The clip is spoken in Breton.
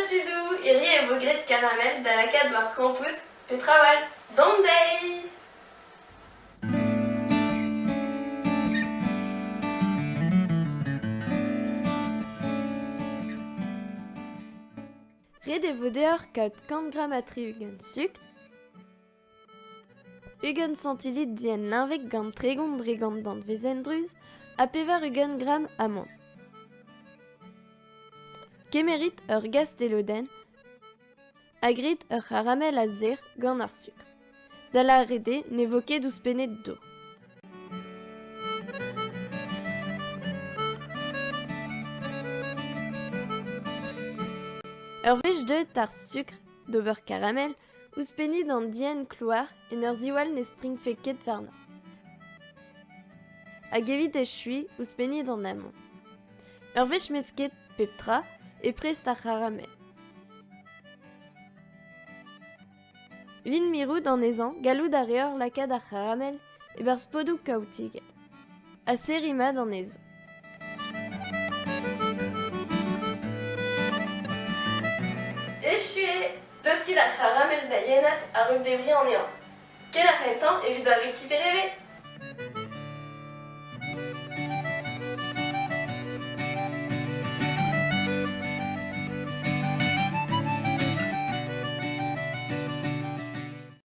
Tudou, iri e bogret caramel da la cad war campus, petraval, Bandei! Red e vodeur kaut 50 grammatri ugen sucre, ugen centilitre dien l'invec gant tregont dregant d'ant vezendruz, a pevar ugen gram amont. Kemerit ur gasteloden, agrit ur caramel a zer gant ar sucre. Da la rede ne vo ket ouzpenet do. Ur vech deut ar sucre d'ober caramel ouzpenit an dien klouar en ur ziwal ne stringfe ket varna. Hag evit e chui ouzpenit an amont. Ur vech mesket pep tra e prest ar caramel. Vin mirout an ezan gallout a reor lakad ar caramel e bar spodoù kaoutigel. A serimad an ezo. Echué! Peus ar caramel da yenat a rug debri an ean. Ket ar c'hentan evit ar récupéré.